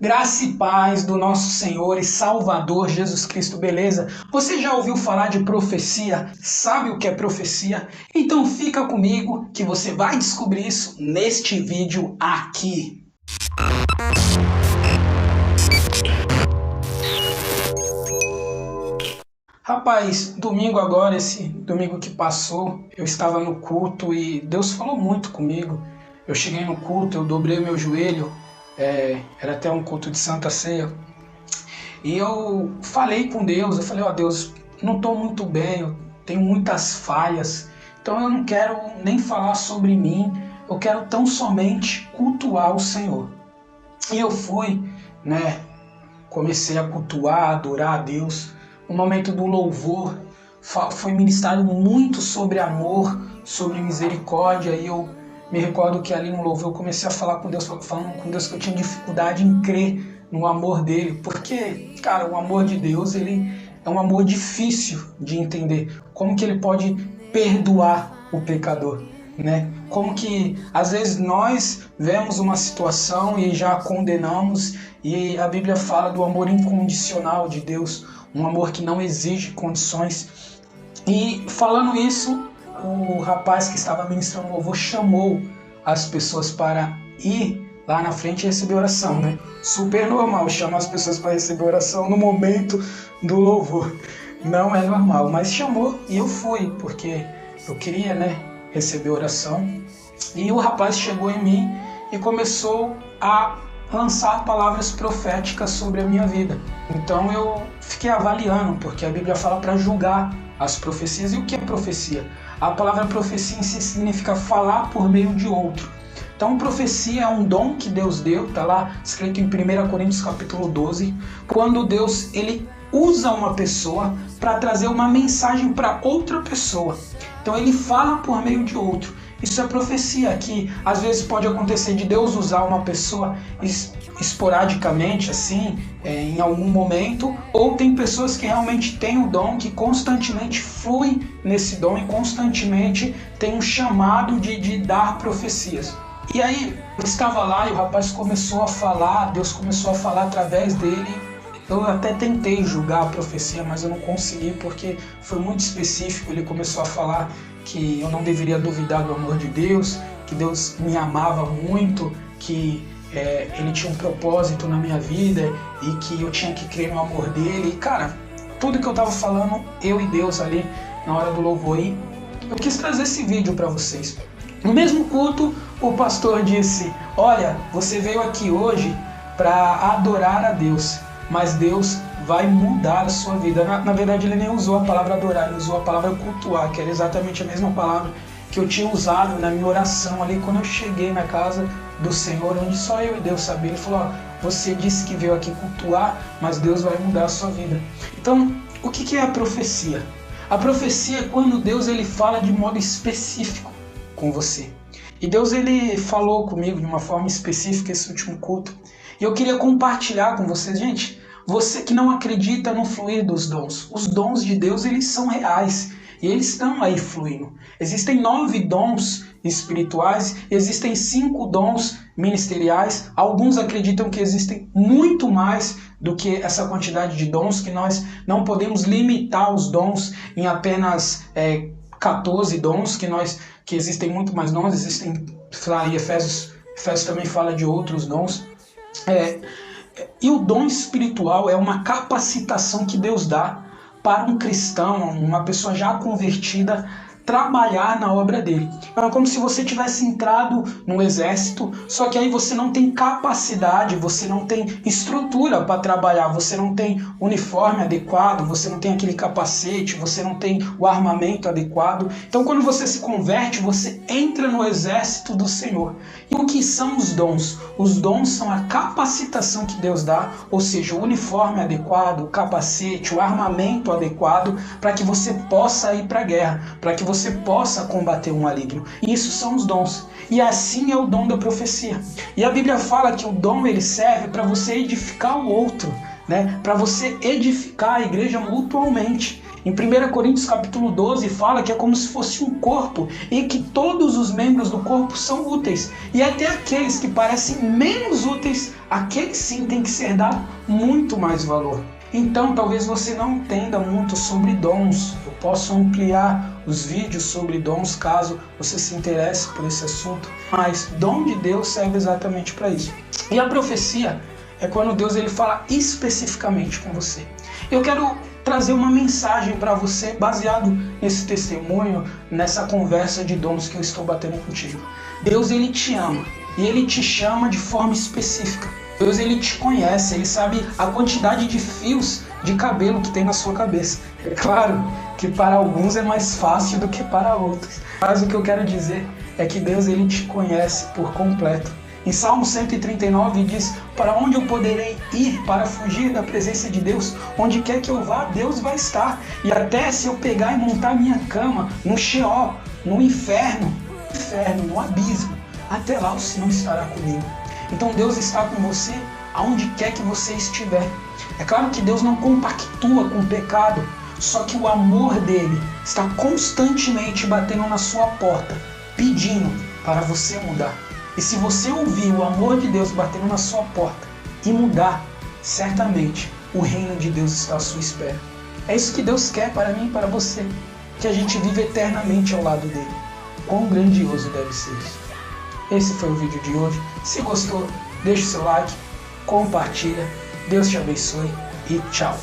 Graça e paz do nosso Senhor e Salvador Jesus Cristo, beleza? Você já ouviu falar de profecia? Sabe o que é profecia? Então fica comigo que você vai descobrir isso neste vídeo aqui. Rapaz, domingo agora, esse domingo que passou, eu estava no culto e Deus falou muito comigo. Eu cheguei no culto, eu dobrei meu joelho, era até um culto de Santa Ceia. E eu falei com Deus, eu falei, Deus, não estou muito bem, eu tenho muitas falhas, então eu não quero nem falar sobre mim, eu quero tão somente cultuar o Senhor. E eu fui, comecei a cultuar, a adorar a Deus. No momento do louvor, foi ministrado muito sobre amor, sobre misericórdia, e eu me recordo que ali no louvor eu comecei a falar com Deus, falando com Deus que eu tinha dificuldade em crer no amor dele, porque, cara, o amor de Deus, ele é um amor difícil de entender. Como que ele pode perdoar o pecador, né? Como que às vezes nós vemos uma situação e já condenamos, e a Bíblia fala do amor incondicional de Deus, um amor que não exige condições. E falando isso, o rapaz que estava ministrando o louvor chamou as pessoas para ir lá na frente e receber oração, né? Super normal chamar as pessoas para receber oração no momento do louvor. Não é normal, mas chamou e eu fui, porque eu queria, receber oração. E o rapaz chegou em mim e começou a lançar palavras proféticas sobre a minha vida. Então eu fiquei avaliando, porque a Bíblia fala para julgar as profecias. E o que é profecia? A palavra profecia em si significa falar por meio de outro. Então profecia é um dom que Deus deu, está lá escrito em 1 Coríntios capítulo 12, quando Deus ele usa uma pessoa para trazer uma mensagem para outra pessoa. Então ele fala por meio de outro. Isso é profecia, que às vezes pode acontecer de Deus usar uma pessoa esporadicamente, assim, em algum momento, ou tem pessoas que realmente têm o dom, que constantemente fluem nesse dom e constantemente tem um chamado de dar profecias. E aí, eu estava lá e o rapaz começou a falar, Deus começou a falar através dele. Eu até tentei julgar a profecia, mas eu não consegui porque foi muito específico. Ele começou a falar que eu não deveria duvidar do amor de Deus, que Deus me amava muito, que Ele tinha um propósito na minha vida e que eu tinha que crer no amor dele. E, cara, tudo que eu estava falando, eu e Deus ali na hora do louvor. E eu quis trazer esse vídeo para vocês. No mesmo culto, o pastor disse, olha, você veio aqui hoje para adorar a Deus, mas Deus vai mudar a sua vida. Na verdade, ele nem usou a palavra adorar, ele usou a palavra cultuar, que era exatamente a mesma palavra que eu tinha usado na minha oração ali quando eu cheguei na casa do Senhor, onde só eu e Deus sabia. Ele falou, você disse que veio aqui cultuar, mas Deus vai mudar a sua vida. Então, o que é a profecia? A profecia é quando Deus ele fala de modo específico com você. E Deus ele falou comigo de uma forma específica esse último culto. E eu queria compartilhar com vocês, gente, você que não acredita no fluir dos dons. Os dons de Deus, eles são reais. E eles estão aí fluindo. Existem 9 dons espirituais, existem 5 dons ministeriais. Alguns acreditam que existem muito mais do que essa quantidade de dons, que nós não podemos limitar os dons em apenas 14 dons, que existem muito mais dons, existem, e Efésios também fala de outros dons. E o dom espiritual é uma capacitação que Deus dá para um cristão, uma pessoa já convertida, trabalhar na obra dele. É como se você tivesse entrado no exército, só que aí você não tem capacidade, você não tem estrutura para trabalhar, você não tem uniforme adequado, você não tem aquele capacete, você não tem o armamento adequado. Então quando você se converte, você entra no exército do Senhor. E o que são os dons? Os dons são a capacitação que Deus dá, ou seja, o uniforme adequado, o capacete, o armamento adequado para que você possa ir para a guerra, para que você possa combater o maligno. E isso são os dons. E assim é o dom da profecia. E a Bíblia fala que o dom ele serve para você edificar o outro, para você edificar a igreja mutualmente. Em 1 Coríntios capítulo 12 fala que é como se fosse um corpo e que todos os membros do corpo são úteis. E até aqueles que parecem menos úteis, aqueles sim têm que ser dado muito mais valor. Então talvez você não entenda muito sobre dons. Eu posso ampliar os vídeos sobre dons caso você se interesse por esse assunto. Mas dom de Deus serve exatamente para isso. E a profecia é quando Deus ele fala especificamente com você. Eu quero trazer uma mensagem para você baseado nesse testemunho, nessa conversa de dons que eu estou batendo contigo. Deus ele te ama e ele te chama de forma específica. Deus ele te conhece, ele sabe a quantidade de fios de cabelo que tem na sua cabeça. É claro que para alguns é mais fácil do que para outros. Mas o que eu quero dizer é que Deus ele te conhece por completo. Em Salmo 139 diz: para onde eu poderei ir para fugir da presença de Deus? Onde quer que eu vá, Deus vai estar. E até se eu pegar e montar minha cama no Sheol, no inferno, no abismo, até lá o Senhor estará comigo. Então Deus está com você aonde quer que você estiver. É claro que Deus não compactua com o pecado, só que o amor dele está constantemente batendo na sua porta, pedindo para você mudar. E se você ouvir o amor de Deus batendo na sua porta e mudar, certamente o reino de Deus está à sua espera. É isso que Deus quer para mim e para você, que a gente viva eternamente ao lado dele. Quão grandioso deve ser isso. Esse foi o vídeo de hoje. Se gostou, deixe seu like, compartilha. Deus te abençoe e tchau.